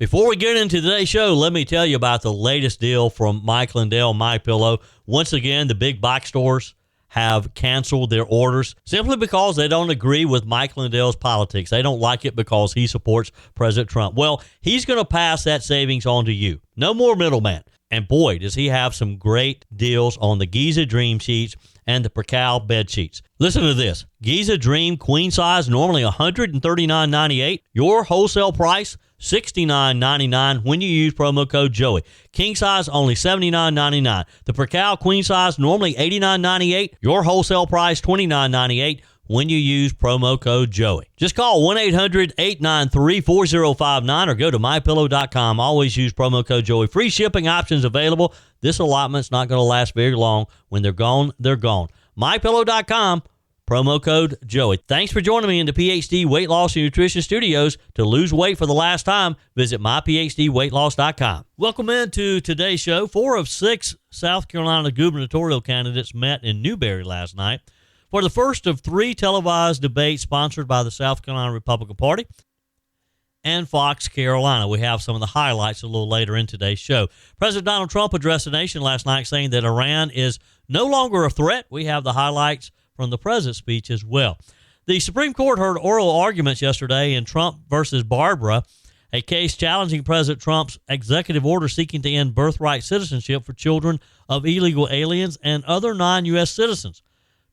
Before we get into today's show, let me tell you about the latest deal from Mike Lindell, MyPillow. Once again, the big box stores have canceled their orders simply because they don't agree with Mike Lindell's politics. They don't like it because he supports President Trump. Well, he's going to pass that savings on to you. No more middleman. And boy, does he have some great deals on the Giza Dream sheets and the Percal bed sheets. Listen to this. Giza Dream queen size, normally $139.98. Your wholesale price, $69.99 when you use promo code Joey. King size, only $79.99. The Percal queen size, normally $89.98. Your wholesale price, $29.98 when you use promo code Joey. Just call 1-800-893-4059 or go to mypillow.com. Always use promo code Joey. Free shipping options available. This allotment's not going to last very long. When they're gone, they're gone. mypillow.com, promo code Joey. Thanks for joining me in the PhD Weight Loss and Nutrition Studios. To lose weight for the last time, visit myphdweightloss.com. Welcome into today's show. 4 of 6 South Carolina gubernatorial candidates met in Newberry last night for the first of 3 televised debates sponsored by the South Carolina Republican Party and Fox Carolina. We have some of the highlights a little later in today's show. President Donald Trump addressed the nation last night saying that Iran is no longer a threat. We have the highlights from the president's speech as well. The Supreme Court heard oral arguments yesterday in Trump versus Barbara, a case challenging President Trump's executive order seeking to end birthright citizenship for children of illegal aliens and other non-U.S. citizens.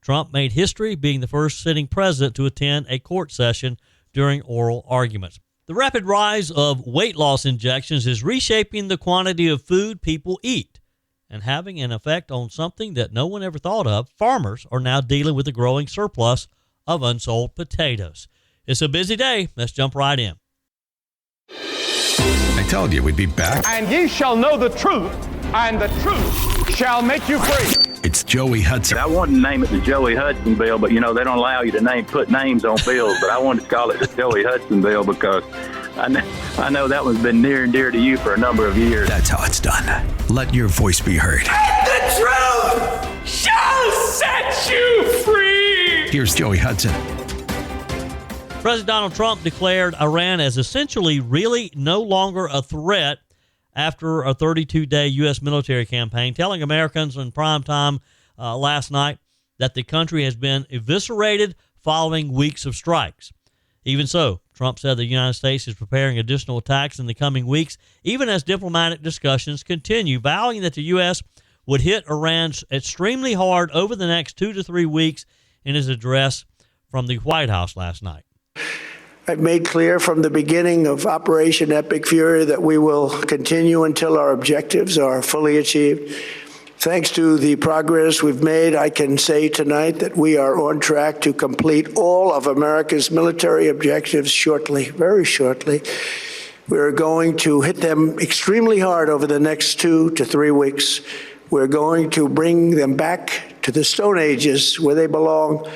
Trump made history, being the first sitting president to attend a court session during oral arguments. The rapid rise of weight loss injections is reshaping the quantity of food people eat and having an effect on something that no one ever thought of. Farmers are now dealing with a growing surplus of unsold potatoes. It's a busy day. Let's jump right in. I told you we'd be back. And ye shall know the truth, and the truth shall make you free. It's Joey Hudson. I wanted to name it the Joey Hudson bill, but, they don't allow you to put names on bills. But I wanted to call it the Joey Hudson bill because I know that one's been near and dear to you for a number of years. That's how it's done. Let your voice be heard. And the truth shall set you free. Here's Joey Hudson. President Donald Trump declared Iran as essentially really no longer a threat after a 32-day U.S. military campaign, telling Americans in prime time last night that the country has been eviscerated following weeks of strikes. Even so, Trump said the United States is preparing additional attacks in the coming weeks, even as diplomatic discussions continue, vowing that the U.S. would hit Iran extremely hard over the next 2 to 3 weeks in his address from the White House last night. I've made clear from the beginning of Operation Epic Fury that we will continue until our objectives are fully achieved. Thanks to the progress we've made, I can say tonight that we are on track to complete all of America's military objectives shortly, very shortly. We're going to hit them extremely hard over the next 2 to 3 weeks. We're going to bring them back to the Stone Ages where they belong.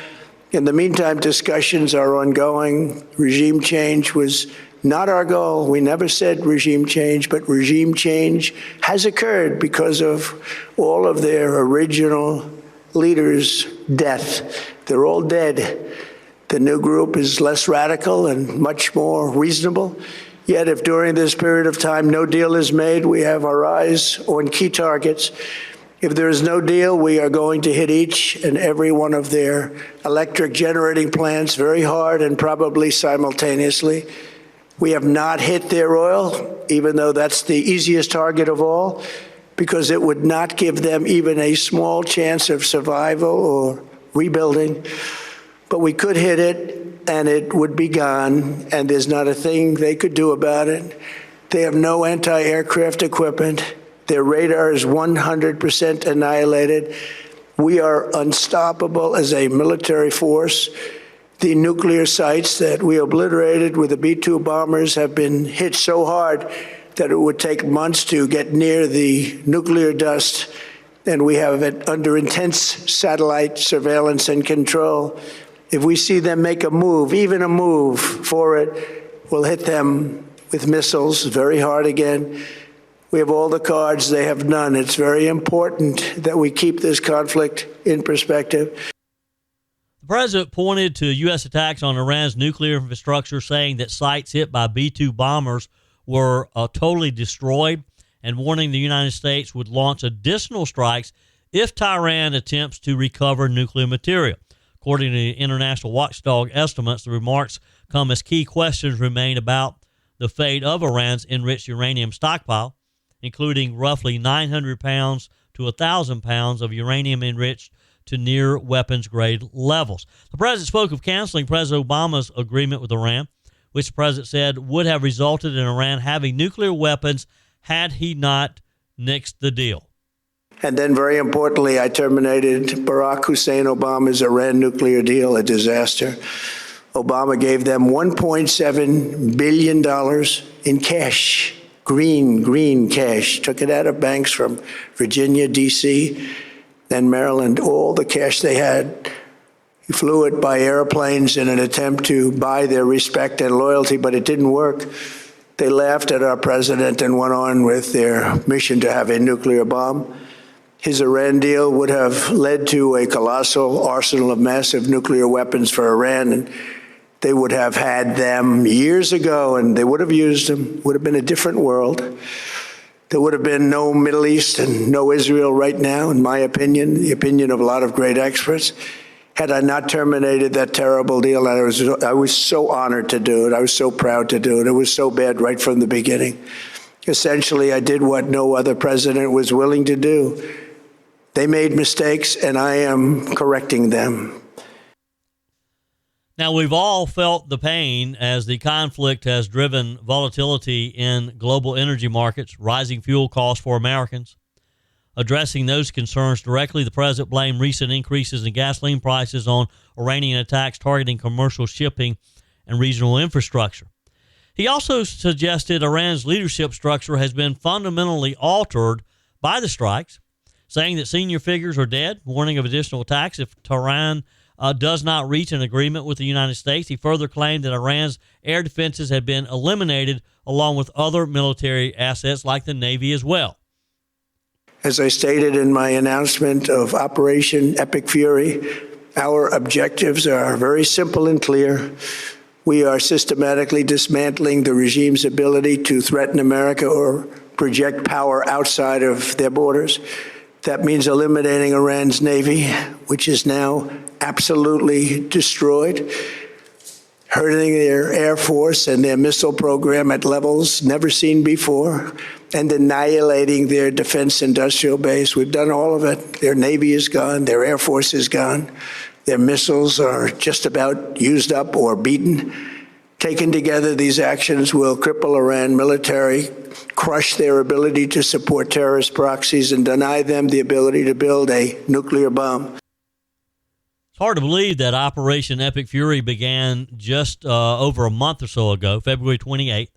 In the meantime, discussions are ongoing. Regime change was not our goal. We never said regime change, but regime change has occurred because of all of their original leaders' death. They're all dead. The new group is less radical and much more reasonable. Yet if during this period of time no deal is made, we have our eyes on key targets. If there is no deal, we are going to hit each and every one of their electric generating plants very hard and probably simultaneously. We have not hit their oil, even though that's the easiest target of all, because it would not give them even a small chance of survival or rebuilding. But we could hit it, and it would be gone, and there's not a thing they could do about it. They have no anti-aircraft equipment. Their radar is 100% annihilated. We are unstoppable as a military force. The nuclear sites that we obliterated with the B-2 bombers have been hit so hard that it would take months to get near the nuclear dust, and we have it under intense satellite surveillance and control. If we see them make a move, even a move for it, we'll hit them with missiles very hard again. We have all the cards, they have none. It's very important that we keep this conflict in perspective. The president pointed to U.S. attacks on Iran's nuclear infrastructure, saying that sites hit by B-2 bombers were totally destroyed, and warning the United States would launch additional strikes if Tehran attempts to recover nuclear material. According to the international watchdog estimates, the remarks come as key questions remain about the fate of Iran's enriched uranium stockpile, including roughly 900 pounds to 1,000 pounds of uranium enriched to near weapons-grade levels. The president spoke of canceling President Obama's agreement with Iran, which the president said would have resulted in Iran having nuclear weapons had he not nixed the deal. And then, very importantly, I terminated Barack Hussein Obama's Iran nuclear deal, a disaster. Obama gave them $1.7 billion in cash, green cash, took it out of banks from Virginia, D.C., and Maryland, all the cash they had. He flew it by airplanes in an attempt to buy their respect and loyalty, but it didn't work. They laughed at our president and went on with their mission to have a nuclear bomb. His Iran deal would have led to a colossal arsenal of massive nuclear weapons for Iran, and they would have had them years ago, and they would have used them. It would have been a different world. There would have been no Middle East and no Israel right now, in my opinion, the opinion of a lot of great experts, had I not terminated that terrible deal. I was so honored to do it. I was so proud to do it. It was so bad right from the beginning. Essentially, I did what no other president was willing to do. They made mistakes, and I am correcting them. Now, we've all felt the pain as the conflict has driven volatility in global energy markets, rising fuel costs for Americans. Addressing those concerns directly, the president blamed recent increases in gasoline prices on Iranian attacks targeting commercial shipping and regional infrastructure. He also suggested Iran's leadership structure has been fundamentally altered by the strikes, saying that senior figures are dead, warning of additional attacks if Tehran does not reach an agreement with the United States. He further claimed that Iran's air defenses had been eliminated along with other military assets like the Navy as well. As I stated in my announcement of Operation Epic Fury, our objectives are very simple and clear. We are systematically dismantling the regime's ability to threaten America or project power outside of their borders. That means eliminating Iran's Navy, which is now absolutely destroyed, hurting their Air Force and their missile program at levels never seen before, and annihilating their defense industrial base. We've done all of it. Their Navy is gone. Their Air Force is gone. Their missiles are just about used up or beaten. Taken together, these actions will cripple Iran military, crush their ability to support terrorist proxies, and deny them the ability to build a nuclear bomb. It's hard to believe that Operation Epic Fury began just over a month or so ago, February 28th,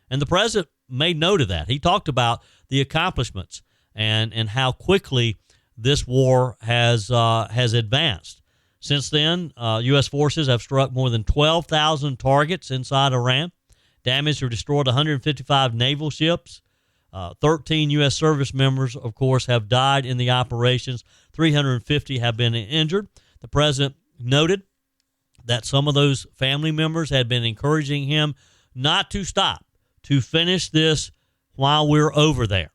and the president made note of that. He talked about the accomplishments and how quickly this war has advanced. Since then, U.S. forces have struck more than 12,000 targets inside Iran, damaged or destroyed 155 naval ships. 13 U.S. service members, of course, have died in the operations. 350 have been injured. The president noted that some of those family members had been encouraging him not to stop, to finish this while we're over there.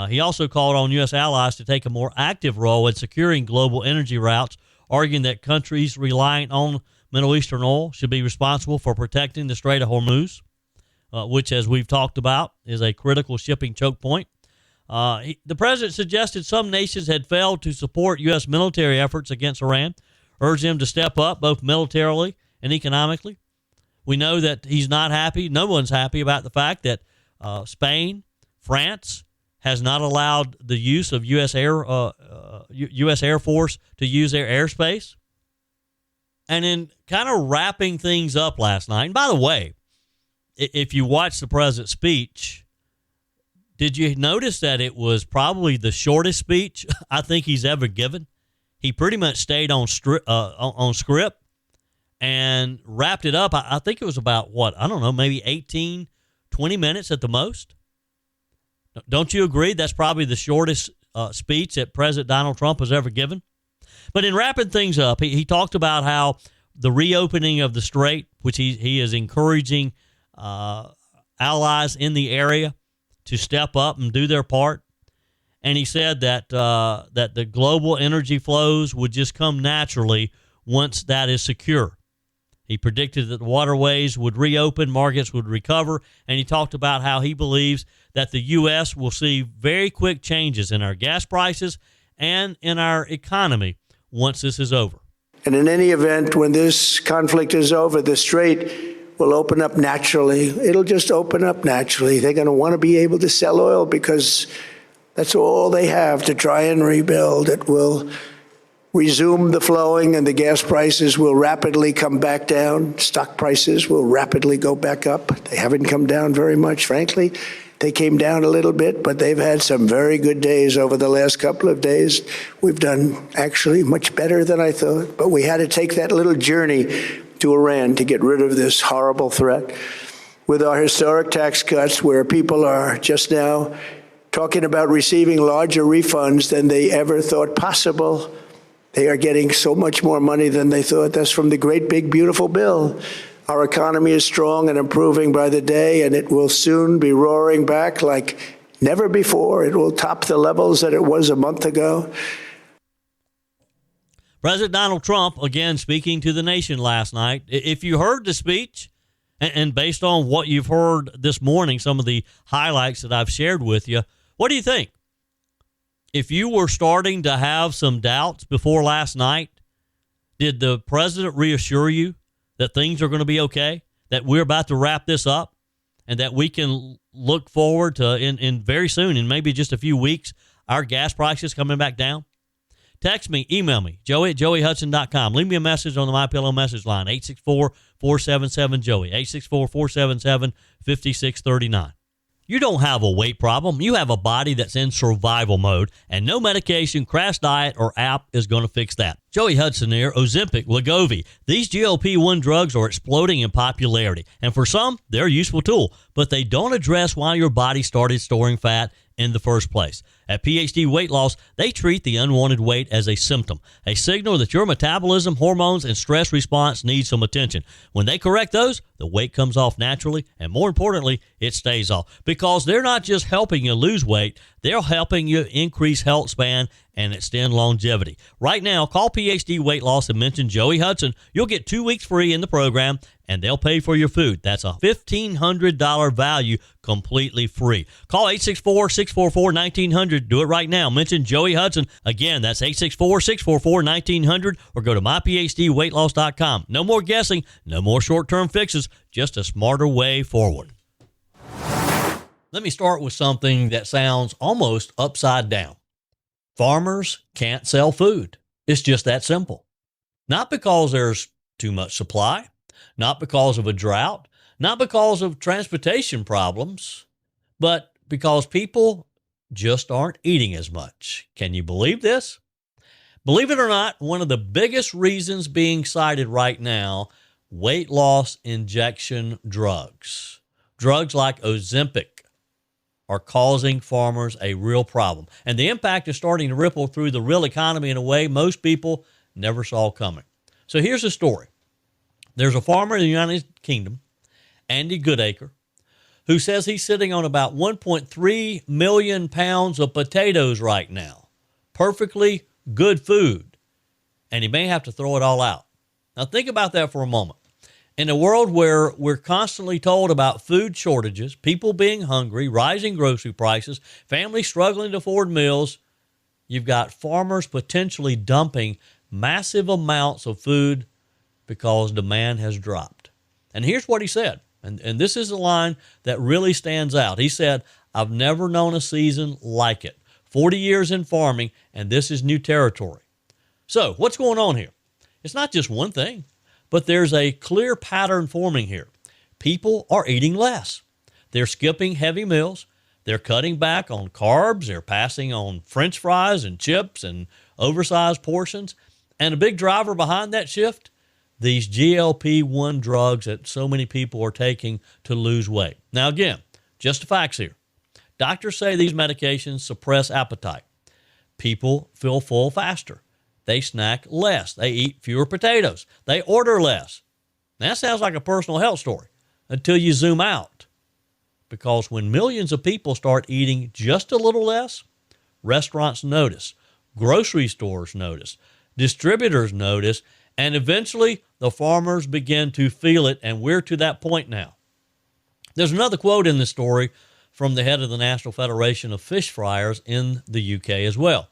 He also called on U.S. allies to take a more active role in securing global energy routes, arguing that countries relying on Middle Eastern oil should be responsible for protecting the Strait of Hormuz, which, as we've talked about, is a critical shipping choke point. The president suggested some nations had failed to support U.S. military efforts against Iran, urged them to step up both militarily and economically. We know that he's not happy. No one's happy about the fact that Spain, France has not allowed the use of U.S. Air Force to use their airspace. And in kind of wrapping things up last night, and by the way, if you watch the president's speech, did you notice that it was probably the shortest speech I think he's ever given? He pretty much stayed on script and wrapped it up. I think it was about, maybe 18, 20 minutes at the most. Don't you agree? That's probably the shortest speech that President Donald Trump has ever given. But in wrapping things up, he talked about how the reopening of the strait, which he is encouraging allies in the area to step up and do their part. And he said that that the global energy flows would just come naturally once that is secure. He predicted that the waterways would reopen, markets would recover, and he talked about how he believes that the U.S. will see very quick changes in our gas prices and in our economy once this is over. And in any event, when this conflict is over, the strait will open up naturally. It'll just open up naturally. They're going to want to be able to sell oil because that's all they have to try and rebuild. It will resume the flowing, and the gas prices will rapidly come back down. Stock prices will rapidly go back up. They haven't come down very much, frankly. They came down a little bit, but they've had some very good days over the last couple of days. We've done actually much better than I thought, but we had to take that little journey to Iran to get rid of this horrible threat. With our historic tax cuts, where people are just now talking about receiving larger refunds than they ever thought possible, they are getting so much more money than they thought. That's from the great big beautiful bill. Our economy is strong and improving by the day, and it will soon be roaring back like never before. It will top the levels that it was a month ago. President Donald Trump, again, speaking to the nation last night. If you heard the speech, and based on what you've heard this morning, some of the highlights that I've shared with you, what do you think? If you were starting to have some doubts before last night, did the president reassure you that things are going to be okay, that we're about to wrap this up, and that we can look forward to, in very soon, in maybe just a few weeks, our gas prices coming back down? Text me, email me, joey@joeyhudson.com. Leave me a message on the MyPillow message line, 864-477-JOEY, 864-477-5639. You don't have a weight problem. You have a body that's in survival mode, and no medication, crash diet, or app is going to fix that. Joey Hudson here. Ozempic, Wegovy. These GLP-1 drugs are exploding in popularity, and for some, they're a useful tool, but they don't address why your body started storing fat in the first place. At PhD Weight Loss, they treat the unwanted weight as a symptom, a signal that your metabolism, hormones, and stress response need some attention. When they correct those, the weight comes off naturally, and more importantly, it stays off. Because they're not just helping you lose weight, they're helping you increase health span and extend longevity. Right now, call PhD Weight Loss and mention Joey Hudson. You'll get 2 weeks free in the program, and they'll pay for your food. That's a $1,500 value, completely free. Call 864-644-1900. Do it right now. Mention Joey Hudson. Again, that's 864-644-1900, or go to myphdweightloss.com. No more guessing, no more short-term fixes, just a smarter way forward. Let me start with something that sounds almost upside down. Farmers can't sell food. It's just that simple. Not because there's too much supply, not because of a drought, not because of transportation problems, but because people just aren't eating as much. Can you believe this? Believe it or not, one of the biggest reasons being cited right now, weight loss injection drugs. Drugs like Ozempic are causing farmers a real problem. And the impact is starting to ripple through the real economy in a way most people never saw coming. So here's the story. There's a farmer in the United Kingdom, Andy Goodacre, who says he's sitting on about 1.3 million pounds of potatoes right now. Perfectly good food. And he may have to throw it all out. Now think about that for a moment. In a world where we're constantly told about food shortages, people being hungry, rising grocery prices, families struggling to afford meals, you've got farmers potentially dumping massive amounts of food because demand has dropped. And here's what he said, and this is a line that really stands out. He said, "I've never known a season like it. 40 years in farming, and this is new territory." So what's going on here? It's not just one thing. But there's a clear pattern forming here. People are eating less. They're skipping heavy meals. They're cutting back on carbs. They're passing on French fries and chips and oversized portions. And a big driver behind that shift, these GLP-1 drugs that so many people are taking to lose weight. Now, again, just the facts here. Doctors say these medications suppress appetite. People feel full faster. They snack less. They eat fewer potatoes. They order less. Now, that sounds like a personal health story until you zoom out. because when millions of people start eating just a little less, restaurants notice, grocery stores notice, distributors notice, and eventually the farmers begin to feel it, and we're to that point now. There's another quote in this story from the head of the National Federation of Fish Fryers in the UK as well.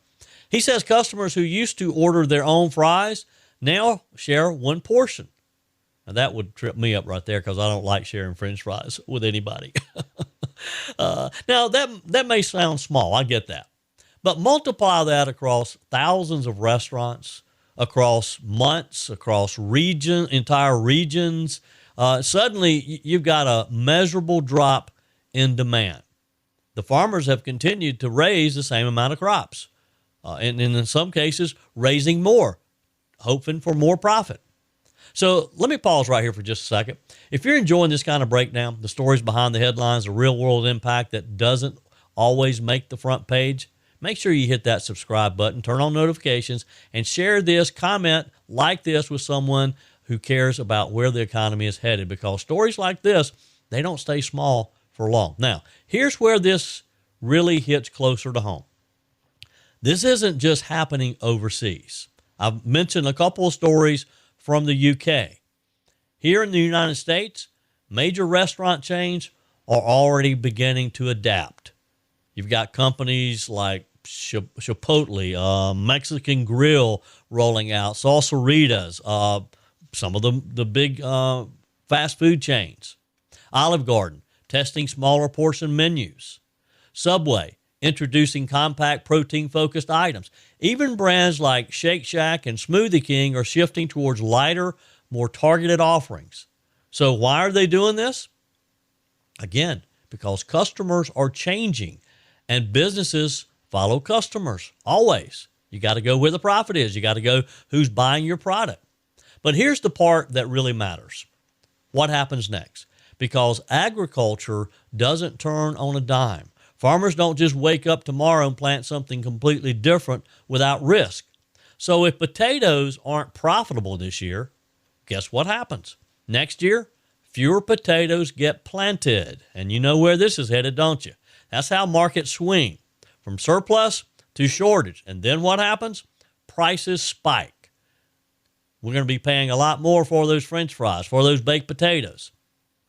He says customers who used to order their own fries now share one portion. Now, that would trip me up right there because I don't like sharing French fries with anybody. Now, that may sound small. I get that. But multiply that across thousands of restaurants, across months, across entire regions. Suddenly, you've got a measurable drop in demand. The farmers have continued to raise the same amount of crops, and in some cases, raising more, hoping for more profit. So let me pause right here for just a second. If you're enjoying this kind of breakdown, the stories behind the headlines, the real-world impact that doesn't always make the front page, make sure you hit that subscribe button, turn on notifications, and share this, comment, like this with someone who cares about where the economy is headed, because stories like this, they don't stay small for long. Now, here's where this really hits closer to home. This isn't just happening overseas. I've mentioned a couple of stories from the UK. Here in the United States, major restaurant chains are already beginning to adapt. You've got companies like Chipotle, Mexican Grill rolling out, Salsaritas, some of the big fast food chains. Olive Garden testing smaller portion menus. Subway introducing compact protein-focused items. Even brands like Shake Shack and Smoothie King are shifting towards lighter, more targeted offerings. So why are they doing this? Again, because customers are changing and businesses follow customers always. You got to go where the profit is. You got to go who's buying your product. But here's the part that really matters. What happens next? Because agriculture doesn't turn on a dime. Farmers don't just wake up tomorrow and plant something completely different without risk. So if potatoes aren't profitable this year, guess what happens? Next year, fewer potatoes get planted. And you know where this is headed, don't you? That's how markets swing, from surplus to shortage. And then what happens? Prices spike. We're going to be paying a lot more for those French fries, for those baked potatoes.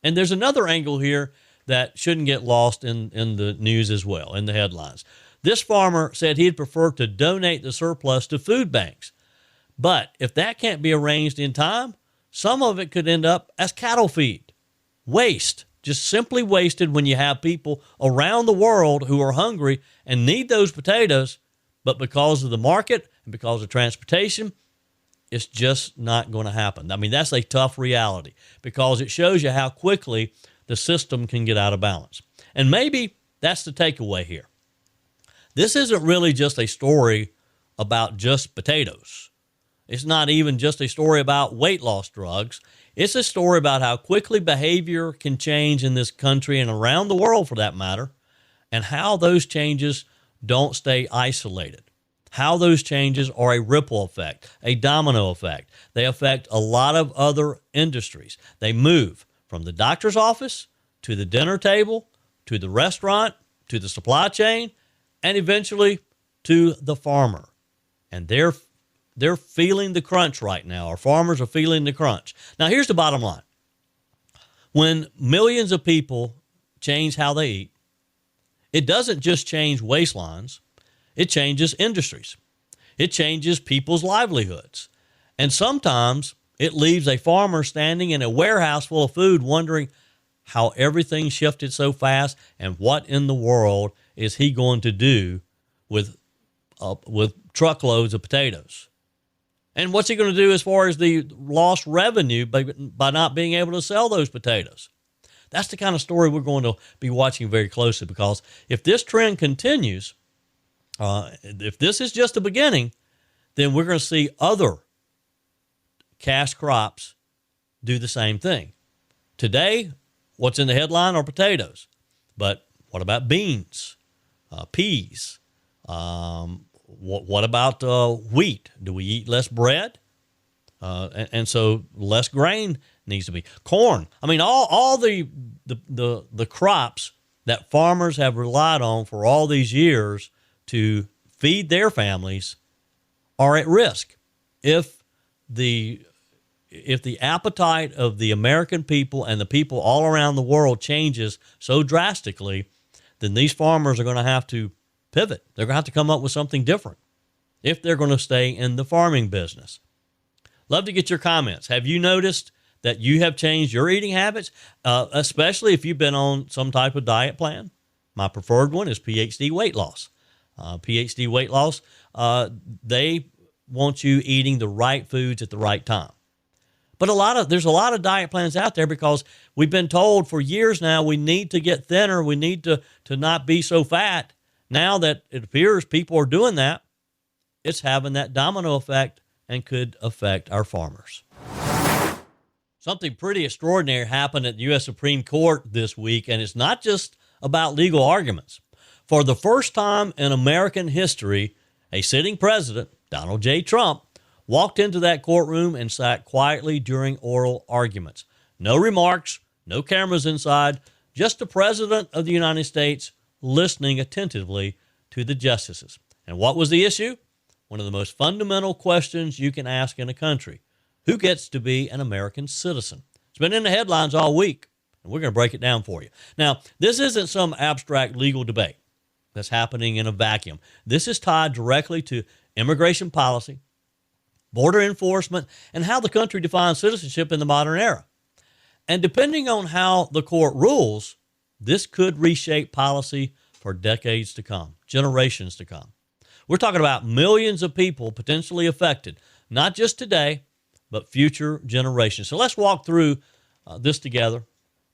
And there's another angle here that shouldn't get lost in the news as well, in the headlines. This farmer said he'd prefer to donate the surplus to food banks. But if that can't be arranged in time, some of it could end up as cattle feed. Waste, just simply wasted when you have people around the world who are hungry and need those potatoes, but because of the market and because of transportation, it's just not going to happen. I mean, that's a tough reality because it shows you how quickly the system can get out of balance. And maybe that's the takeaway here. This isn't really just a story about just potatoes. It's not even just a story about weight loss drugs. It's a story about how quickly behavior can change in this country and around the world for that matter, and how those changes don't stay isolated. How those changes are a ripple effect, a domino effect. They affect a lot of other industries. They move from the doctor's office to the dinner table, to the restaurant, to the supply chain, and eventually to the farmer. And they're feeling the crunch right now. Our farmers are feeling the crunch. Now, here's the bottom line. When millions of people change how they eat, it doesn't just change waistlines. It changes industries. It changes people's livelihoods. And sometimes it leaves a farmer standing in a warehouse full of food wondering how everything shifted so fast and what in the world is he going to do with truckloads of potatoes. And what's he going to do as far as the lost revenue by not being able to sell those potatoes? That's the kind of story we're going to be watching very closely, because if this trend continues, if this is just the beginning, then we're going to see other cash crops do the same thing. Today, what's in the headline are potatoes. But what about beans, peas? What about wheat? Do we eat less bread? And so less grain needs to be. Corn. I mean, all the crops that farmers have relied on for all these years to feed their families are at risk if the appetite of the American people and the people all around the world changes so drastically, then these farmers are going to have to pivot. They're going to have to come up with something different if they're going to stay in the farming business. Love to get your comments. Have you noticed that you have changed your eating habits, especially if you've been on some type of diet plan? My preferred one is PhD weight loss. PhD weight loss, they want you eating the right foods at the right time. But there's a lot of diet plans out there because we've been told for years now we need to get thinner, we need to not be so fat. Now that it appears people are doing that, it's having that domino effect and could affect our farmers. Something pretty extraordinary happened at the U.S. Supreme Court this week, and it's not just about legal arguments. For the first time in American history, a sitting president, Donald J. Trump, walked into that courtroom and sat quietly during oral arguments. No remarks, no cameras inside, just the President of the United States listening attentively to the justices. And what was the issue? One of the most fundamental questions you can ask in a country. Who gets to be an American citizen? It's been in the headlines all week, and we're going to break it down for you. Now, this isn't some abstract legal debate that's happening in a vacuum. This is tied directly to immigration policy, border enforcement, and how the country defines citizenship in the modern era. And depending on how the court rules, this could reshape policy for decades to come, generations to come. We're talking about millions of people potentially affected, not just today, but future generations. So let's walk through this together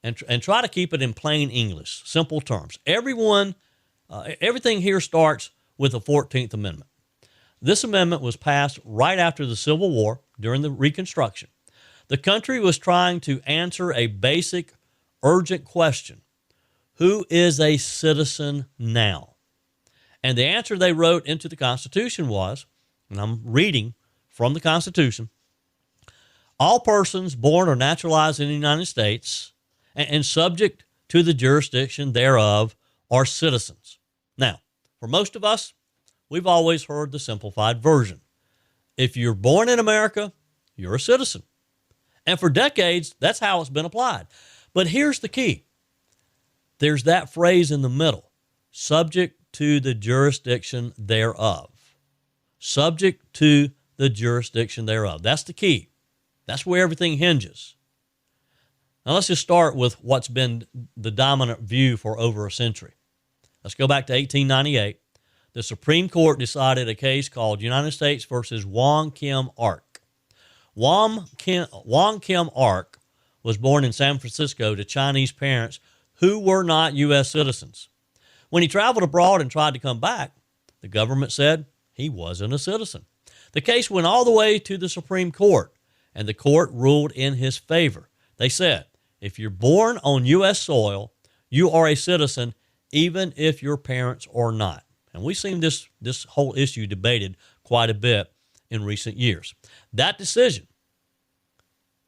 and try to keep it in plain English, simple terms. Everything here starts with the 14th Amendment. This amendment was passed right after the Civil War during the Reconstruction. The country was trying to answer a basic, urgent question. Who is a citizen now? And the answer they wrote into the Constitution was, and I'm reading from the Constitution, all persons born or naturalized in the United States and subject to the jurisdiction thereof are citizens. Now, for most of us, we've always heard the simplified version. If you're born in America, you're a citizen. And for decades, that's how it's been applied. But here's the key. There's that phrase in the middle, subject to the jurisdiction thereof. Subject to the jurisdiction thereof. That's the key. That's where everything hinges. Now let's just start with what's been the dominant view for over a century. Let's go back to 1898. The Supreme Court decided a case called United States versus Wong Kim Ark. Wong Kim Ark was born in San Francisco to Chinese parents who were not U.S. citizens. When he traveled abroad and tried to come back, the government said he wasn't a citizen. The case went all the way to the Supreme Court, and the court ruled in his favor. They said, if you're born on U.S. soil, you are a citizen even if your parents are not. And we've seen this whole issue debated quite a bit in recent years. That decision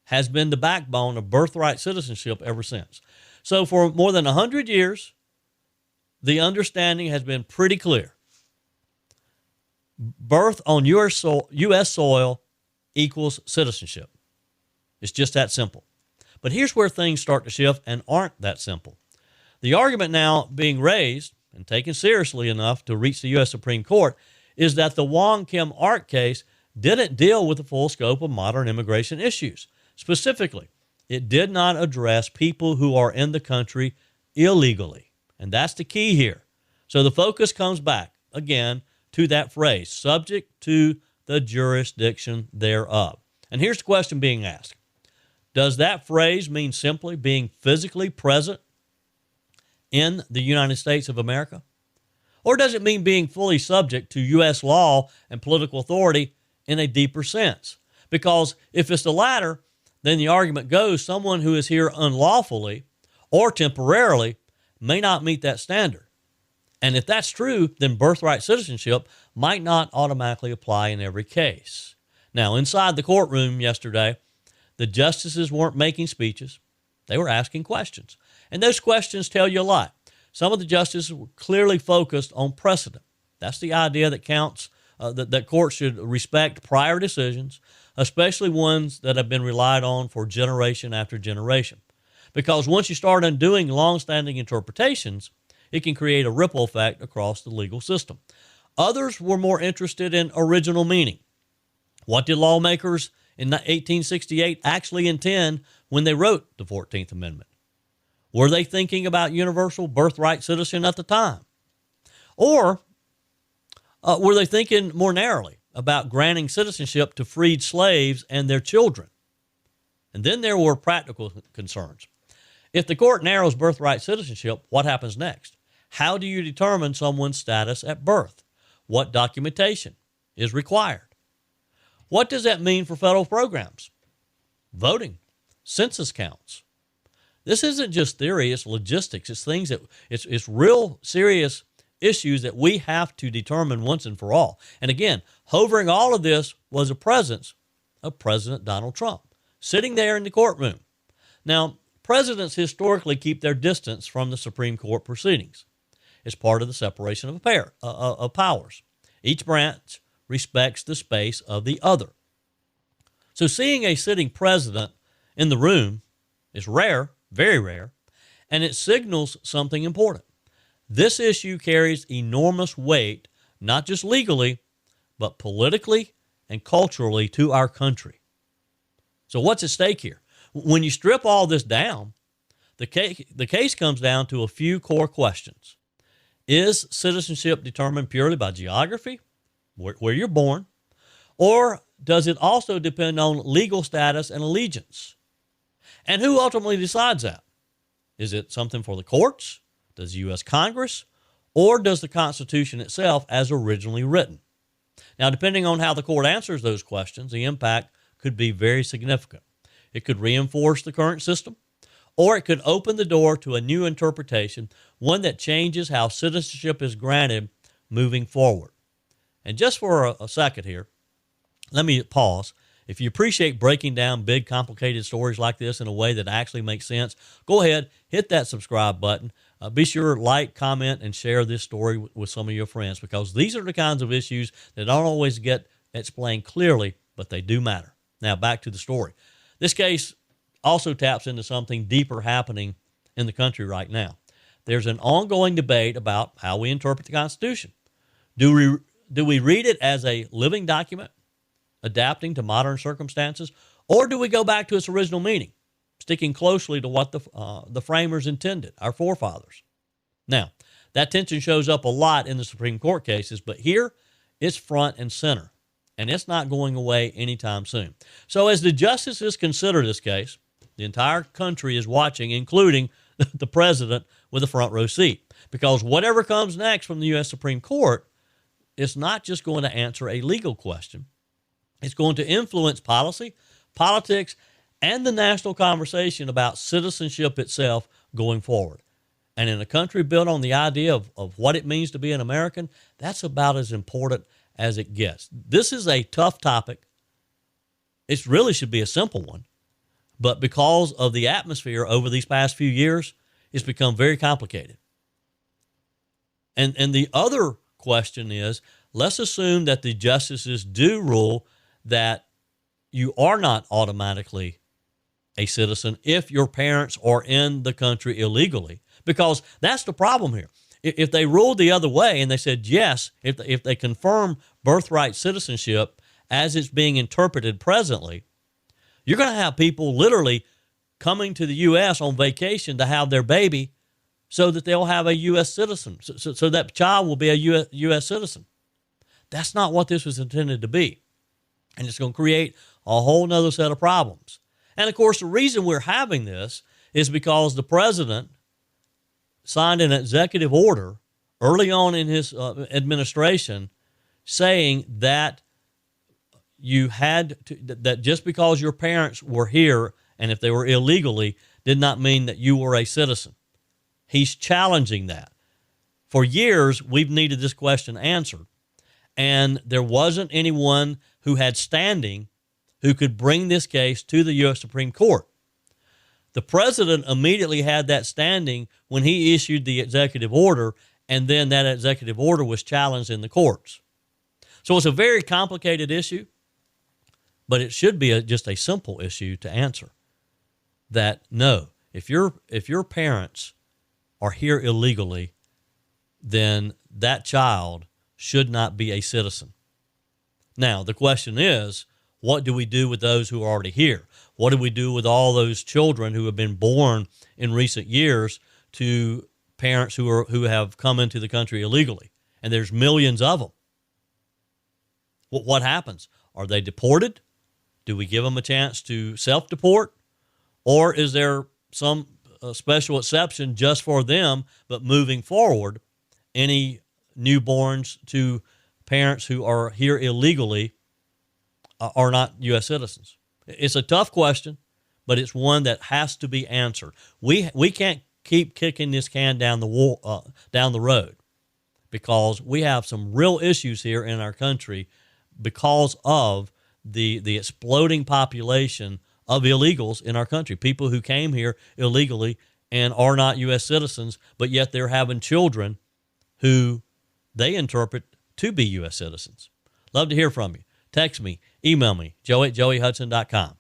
has been the backbone of birthright citizenship ever since. So for more than 100 years, the understanding has been pretty clear. Birth on U.S. soil equals citizenship. It's just that simple. But here's where things start to shift and aren't that simple. The argument now being raised and taken seriously enough to reach the U.S. Supreme Court is that the Wong Kim Ark case didn't deal with the full scope of modern immigration issues. Specifically, it did not address people who are in the country illegally. And that's the key here. So the focus comes back, again, to that phrase, subject to the jurisdiction thereof. And here's the question being asked. Does that phrase mean simply being physically present in the United States of America? Or does it mean being fully subject to U.S. law and political authority in a deeper sense? Because if it's the latter, then the argument goes someone who is here unlawfully or temporarily may not meet that standard. And if that's true, then birthright citizenship might not automatically apply in every case. Now, inside the courtroom yesterday, the justices weren't making speeches. They were asking questions. And those questions tell you a lot. some of the justices were clearly focused on precedent. That's the idea that counts, that courts should respect prior decisions, especially ones that have been relied on for generation after generation. Because once you start undoing longstanding interpretations, it can create a ripple effect across the legal system. Others were more interested in original meaning. What did lawmakers in 1868 actually intend when they wrote the 14th Amendment? Were they thinking about universal birthright citizenship at the time? Or were they thinking more narrowly about granting citizenship to freed slaves and their children? And then there were practical concerns. If the court narrows birthright citizenship, what happens next? How do you determine someone's status at birth? What documentation is required? What does that mean for federal programs? Voting, census counts. This isn't just theory, it's logistics. It's things that, it's real serious issues that we have to determine once and for all. And again, hovering all of this was a presence of President Donald Trump, sitting there in the courtroom. Now, presidents historically keep their distance from the Supreme Court proceedings. It's part of the separation of powers. Each branch respects the space of the other. So seeing a sitting president in the room is rare, very rare, and it signals something important. This issue carries enormous weight, not just legally, but politically and culturally to our country. So what's at stake here? When you strip all this down, the case comes down to a few core questions. Is citizenship determined purely by geography, where you're born, or does it also depend on legal status and allegiance? And who ultimately decides that? Is it something for the courts? Does the U.S. Congress? Or does the Constitution itself as originally written? Now, depending on how the court answers those questions, the impact could be very significant. It could reinforce the current system, or it could open the door to a new interpretation, one that changes how citizenship is granted moving forward. And just for a second here, let me pause. If you appreciate breaking down big, complicated stories like this in a way that actually makes sense, go ahead, hit that subscribe button. Be sure to like, comment, and share this story with some of your friends, because these are the kinds of issues that don't always get explained clearly, but they do matter. Now, back to the story. This case also taps into something deeper happening in the country right now. There's an ongoing debate about how we interpret the Constitution. Do we read it as a living document, adapting to modern circumstances, or do we go back to its original meaning, sticking closely to what the framers intended, our forefathers? Now, that tension shows up a lot in the Supreme Court cases, but here it's front and center, and it's not going away anytime soon. So as the justices consider this case, the entire country is watching, including the president with a front row seat, because whatever comes next from the U.S. Supreme Court, it's not just going to answer a legal question. It's going to influence policy, politics, and the national conversation about citizenship itself going forward. And in a country built on the idea of what it means to be an American, that's about as important as it gets. This is a tough topic. It really should be a simple one. But because of the atmosphere over these past few years, it's become very complicated. And the other question is, let's assume that the justices do rule that you are not automatically a citizen if your parents are in the country illegally, because that's the problem here. If they ruled the other way and they said yes, if they confirm birthright citizenship as it's being interpreted presently, you're going to have people literally coming to the U.S. on vacation to have their baby so that they'll have a U.S. citizen, so that child will be a U.S. citizen. That's not what this was intended to be. And it's going to create a whole nother set of problems. And, of course, the reason we're having this is because the president signed an executive order early on in his administration saying that you had to, that just because your parents were here and if they were illegally did not mean that you were a citizen. He's challenging that. For years, we've needed this question answered, and there wasn't anyone who had standing who could bring this case to the U.S. Supreme Court. The president immediately had that standing when he issued the executive order, and then that executive order was challenged in the courts. So it's a very complicated issue, but it should be just a simple issue to answer. That no, if your parents are here illegally, then that child should not be a citizen. Now, the question is, what do we do with those who are already here? What do we do with all those children who have been born in recent years to parents who have come into the country illegally? And there's millions of them. What happens? Are they deported? Do we give them a chance to self-deport? Or is there some special exception just for them, but moving forward, any newborns to parents who are here illegally are not U.S. citizens? It's a tough question, but it's one that has to be answered. We can't keep kicking this can down the road, because we have some real issues here in our country because of the exploding population of illegals in our country, people who came here illegally and are not U.S. citizens, but yet they're having children who they interpret to be U.S. citizens. Love to hear from you. Text me, email me, joey@joeyhudson.com.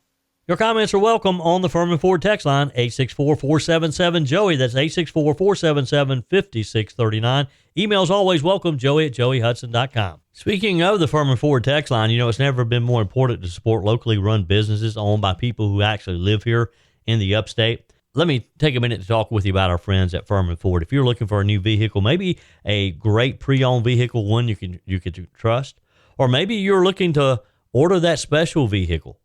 Your comments are welcome on the Furman Ford text line, 864-477-JOEY. That's 864-477-5639. Emails always welcome, joey@joeyhudson.com. Speaking of the Furman Ford text line, it's never been more important to support locally run businesses owned by people who actually live here in the upstate. Let me take a minute to talk with you about our friends at Furman Ford. If you're looking for a new vehicle, maybe a great pre-owned vehicle, one you can trust, or maybe you're looking to order that special vehicle.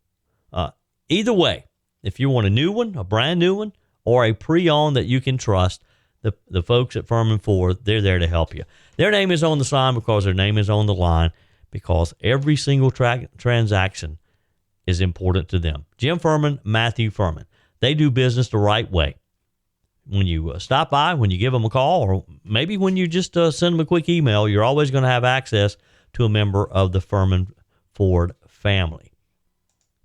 Either way, if you want a new one, a brand new one, or a pre-owned that you can trust, the folks at Furman Ford, they're there to help you. Their name is on the sign because their name is on the line, because every single transaction is important to them. Jim Furman, Matthew Furman. They do business the right way. When you stop by, when you give them a call, or maybe when you just send them a quick email, you're always going to have access to a member of the Furman Ford family.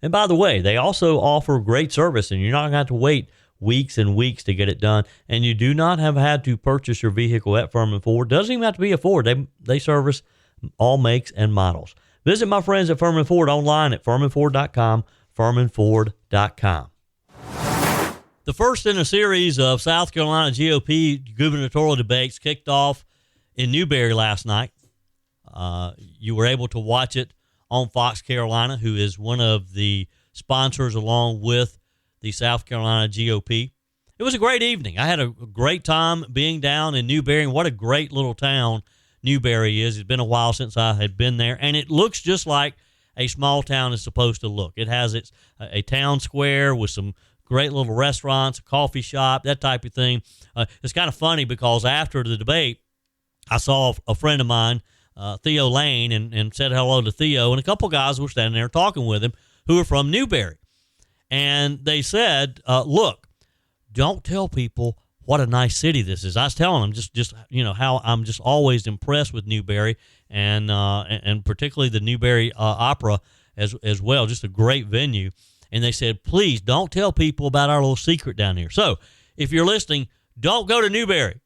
And by the way, they also offer great service, and you're not going to have to wait weeks and weeks to get it done. And you do not have had to purchase your vehicle at Furman Ford. Doesn't even have to be a Ford. They service all makes and models. Visit my friends at Furman Ford online at furmanford.com, furmanford.com. The first in a series of South Carolina GOP gubernatorial debates kicked off in Newberry last night. You were able to watch it on Fox Carolina, who is one of the sponsors along with the South Carolina GOP. It was a great evening. I had a great time being down in Newberry, and what a great little town Newberry is. It's been a while since I had been there, and it looks just like a small town is supposed to look. It has a town square with some great little restaurants, a coffee shop, that type of thing. It's kind of funny because after the debate, I saw a friend of mine, Theo Lane, and said hello to Theo, and a couple guys were standing there talking with him who were from Newberry. And they said, look, don't tell people what a nice city this is. I was telling them just how I'm just always impressed with Newberry, and particularly the Newberry Opera as well. Just a great venue. And they said, please don't tell people about our little secret down here. So if you're listening, don't go to Newberry.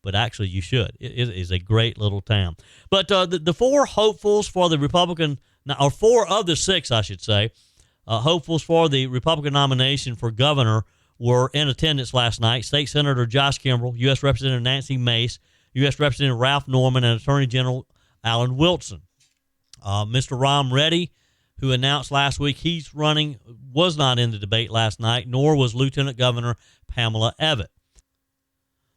But actually you should. It is a great little town. But the four hopefuls for the Republican, or four of the six, I should say, hopefuls for the Republican nomination for governor were in attendance last night. State Senator Josh Kimbrell, U.S. Representative Nancy Mace, U.S. Representative Ralph Norman, and Attorney General Alan Wilson. Mr. Ram Reddy, who announced last week he's running, was not in the debate last night, nor was Lieutenant Governor Pamela Evett.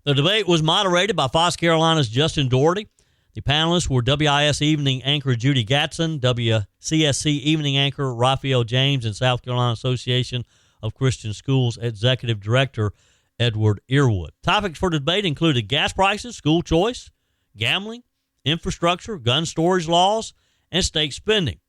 The debate was moderated by Fox Carolina's Justin Doherty. The panelists were WIS Evening Anchor Judy Gatson, WCSC Evening Anchor Raphael James, and South Carolina Association of Christian Schools Executive Director Edward Earwood. Topics for debate included gas prices, school choice, gambling, infrastructure, gun storage laws, and state spending.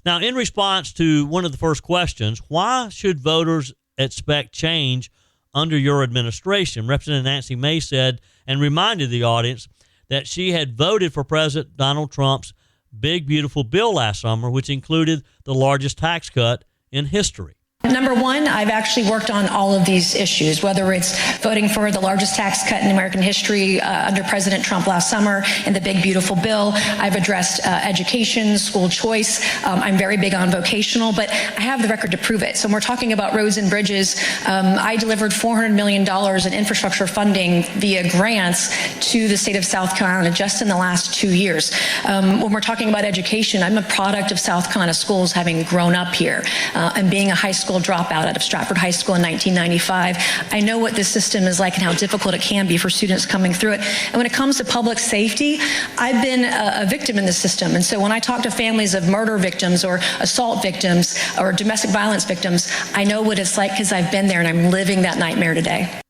Now, in response to one of the first questions, why should voters expect change under your administration? Representative Nancy Mace said and reminded the audience that she had voted for President Donald Trump's big, beautiful bill last summer, which included the largest tax cut in history. Number one, I've actually worked on all of these issues, whether it's voting for the largest tax cut in American history under President Trump last summer in the Big Beautiful Bill. I've addressed education, school choice. I'm very big on vocational, but I have the record to prove it. So when we're talking about roads and bridges, I delivered $400 million in infrastructure funding via grants to the state of South Carolina just in the last 2 years. When we're talking about education, I'm a product of South Carolina schools, having grown up here and being a high school dropout out of Stratford High School in 1995. I know what this system is like and how difficult it can be for students coming through it. And when it comes to public safety, I've been a victim in the system. And so when I talk to families of murder victims or assault victims or domestic violence victims, I know what it's like because I've been there and I'm living that nightmare today.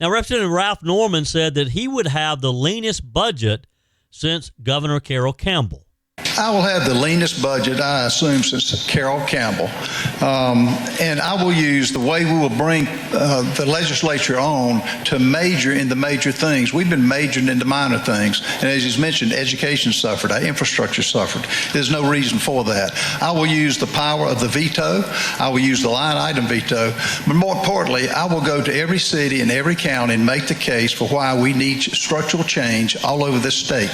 Now, Representative Ralph Norman said that he would have the leanest budget since Governor Carroll Campbell. I will have the leanest budget, I assume, since Carroll Campbell. And I will use the way we will bring the legislature on to major in the major things. We've been majoring into minor things. And as he's mentioned, education suffered, our infrastructure suffered. There's no reason for that. I will use the power of the veto. I will use the line item veto. But more importantly, I will go to every city and every county and make the case for why we need structural change all over this state.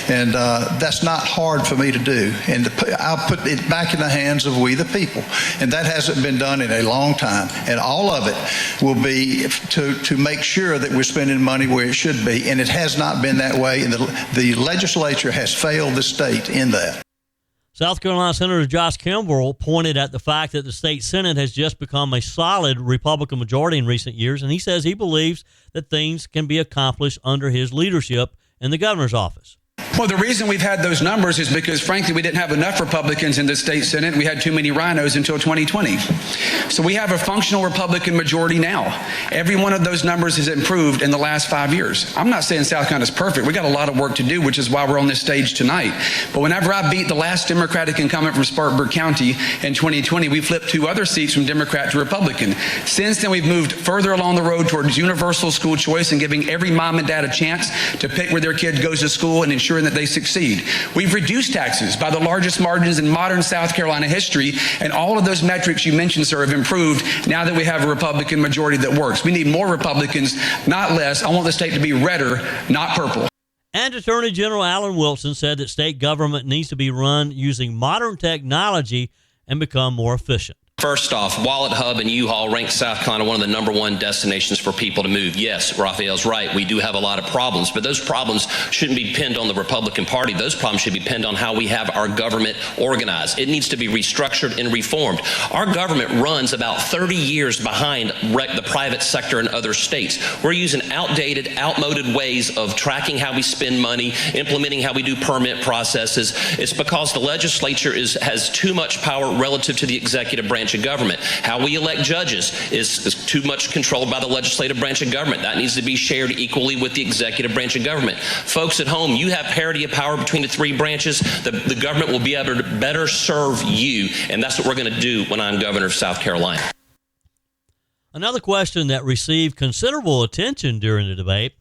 And that's not hard for me to do, and I'll put it back in the hands of we the people, and that hasn't been done in a long time, and all of it will be to make sure that we're spending money where it should be, and it has not been that way, and the legislature has failed the state in that. South Carolina Senator Josh Kimball pointed at the fact that the state Senate has just become a solid Republican majority in recent years, and he says he believes that things can be accomplished under his leadership in the governor's office. Well, the reason we've had those numbers is because, frankly, we didn't have enough Republicans in the state Senate. We had too many rhinos until 2020. So we have a functional Republican majority now. Every one of those numbers has improved in the last 5 years. I'm not saying South Carolina's perfect. We got a lot of work to do, which is why we're on this stage tonight. But whenever I beat the last Democratic incumbent from Spartanburg County in 2020, we flipped 2 other seats from Democrat to Republican. Since then, we've moved further along the road towards universal school choice and giving every mom and dad a chance to pick where their kid goes to school and ensuring that they succeed. We've reduced taxes by the largest margins in modern South Carolina history, and all of those metrics you mentioned, sir, have improved now that we have a Republican majority that works. We need more Republicans, not less. I want the state to be redder, not purple. And Attorney General Alan Wilson said that state government needs to be run using modern technology and become more efficient. First off, Wallet Hub and U-Haul rank South Carolina one of the #1 destinations for people to move. Yes, Raphael's right. We do have a lot of problems, but those problems shouldn't be pinned on the Republican Party. Those problems should be pinned on how we have our government organized. It needs to be restructured and reformed. Our government runs about 30 years behind the private sector in other states. We're using outdated, outmoded ways of tracking how we spend money, implementing how we do permit processes. It's because the legislature has too much power relative to the executive branch of government. How we elect judges is too much controlled by the legislative branch of government. That needs to be shared equally with the executive branch of government. Folks at home, you have parity of power between the 3 branches. The government will be able to better serve you, and that's what we're going to do when I'm governor of South Carolina. Another question that received considerable attention during the debate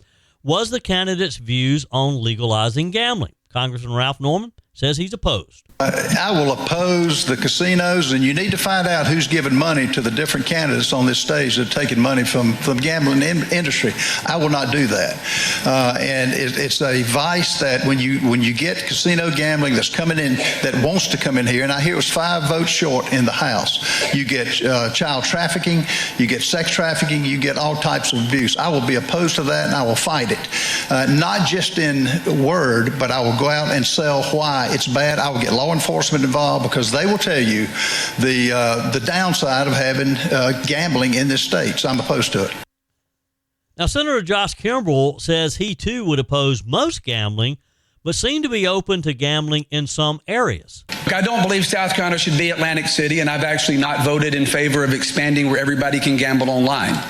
was the candidate's views on legalizing gambling. Congressman Ralph Norman says he's opposed. I will oppose the casinos, and you need to find out who's giving money to the different candidates on this stage that are taking money from the gambling industry. I will not do that. And it's a vice that when you get casino gambling that's coming in, that wants to come in here, and I hear it was 5 votes short in the House. You get child trafficking, you get sex trafficking, you get all types of abuse. I will be opposed to that, and I will fight it. Not just in word, but I will go out and sell why it's bad. I will get law enforcement involved because they will tell you the downside of having gambling in this state. So I'm opposed to it. Now, Senator Josh Kimball says he too would oppose most gambling, but seem to be open to gambling in some areas. I don't believe South Carolina should be Atlantic City, and I've actually not voted in favor of expanding where everybody can gamble online.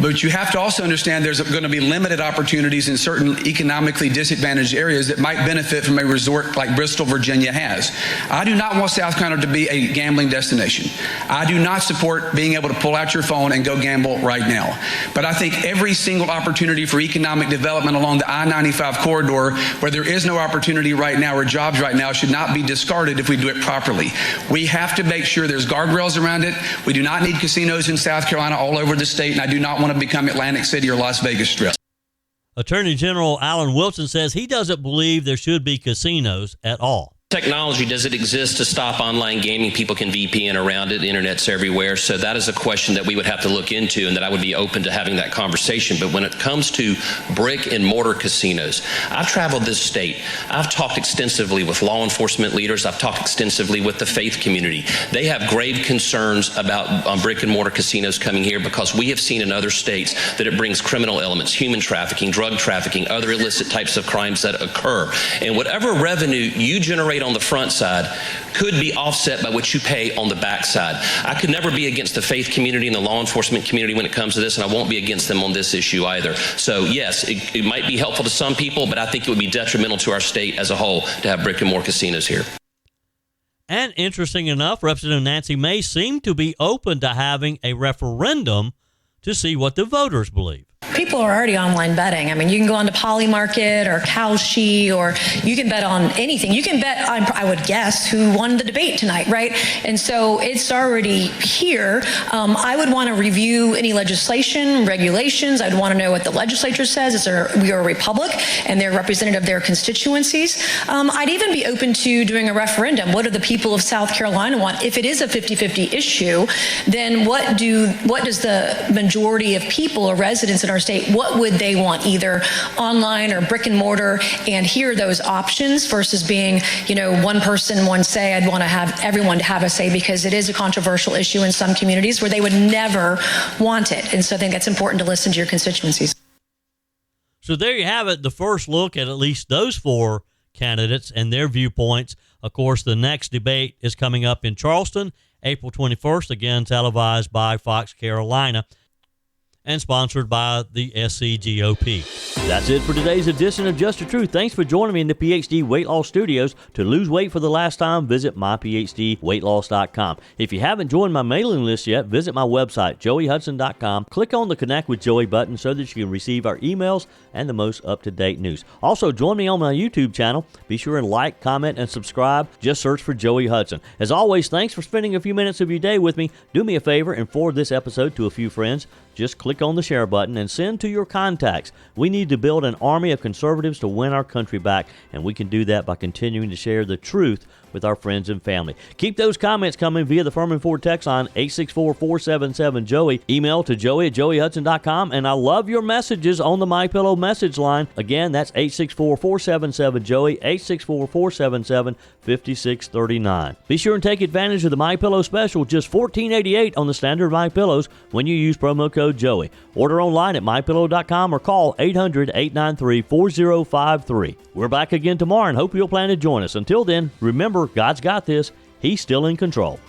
But you have to also understand there's going to be limited opportunities in certain economically disadvantaged areas that might benefit from a resort like Bristol, Virginia has. I do not want South Carolina to be a gambling destination. I do not support being able to pull out your phone and go gamble right now. But I think every single opportunity for economic development along the I-95 corridor, where there is no opportunity right now or jobs right now, should not be discarded if we do it properly. We have to make sure there's guardrails around it. We do not need casinos in South Carolina all over the state, and I do not want to become Atlantic City or Las Vegas Strip. Attorney General Alan Wilson says he doesn't believe there should be casinos at all. Technology, does it exist to stop online gaming? People can VPN around it. The internet's everywhere. So that is a question that we would have to look into, and that I would be open to having that conversation. But when it comes to brick and mortar casinos, I've traveled this state. I've talked extensively with law enforcement leaders. I've talked extensively with the faith community. They have grave concerns about brick and mortar casinos coming here because we have seen in other states that it brings criminal elements, human trafficking, drug trafficking, other illicit types of crimes that occur. And whatever revenue you generate on the front side could be offset by what you pay on the back side. I could never be against the faith community and the law enforcement community when it comes to this, and I won't be against them on this issue either. So yes, it might be helpful to some people, but I think it would be detrimental to our state as a whole to have brick and mortar casinos here. And interesting enough, Representative Nancy May seemed to be open to having a referendum to see what the voters believe. People are already online betting. I mean, you can go on to Polymarket or Kalshi, or you can bet on anything. You can bet on, I would guess, who won the debate tonight, right? And so it's already here. I would want to review any legislation, regulations. I'd want to know what the legislature says. We are a republic, and they're representative of their constituencies. I'd even be open to doing a referendum. What do the people of South Carolina want? If it is a 50-50 issue, then what does the majority of people or residents in our state, what would they want, either online or brick and mortar? And here are those options versus being, one person, one say. I'd want to have everyone to have a say, because it is a controversial issue in some communities where they would never want it. And so I think it's important to listen to your constituencies. So there you have it, the first look at least those four candidates and their viewpoints. Of course, the next debate is coming up in Charleston, April 21st, again televised by Fox Carolina and sponsored by the SCGOP. That's it for today's edition of Just the Truth. Thanks for joining me in the PhD Weight Loss Studios. To lose weight for the last time, visit myphdweightloss.com. If you haven't joined my mailing list yet, visit my website, joeyhudson.com. Click on the Connect with Joey button so that you can receive our emails and the most up-to-date news. Also, join me on my YouTube channel. Be sure and like, comment, and subscribe. Just search for Joey Hudson. As always, thanks for spending a few minutes of your day with me. Do me a favor and forward this episode to a few friends. Just click on the share button and send to your contacts. We need to build an army of conservatives to win our country back, and we can do that by continuing to share the truth with our friends and family. Keep those comments coming via the Furman Ford text line 864-477-JOEY. Email to joey@joeyhudson.com, and I love your messages on the MyPillow message line. Again, that's 864-477-JOEY, 864-477-5639. Be sure and take advantage of the MyPillow special, just $14.88 on the standard MyPillows when you use promo code Joey. Order online at mypillow.com or call 800-893-4053. We're back again tomorrow and hope you'll plan to join us. Until then, remember, God's got this. He's still in control.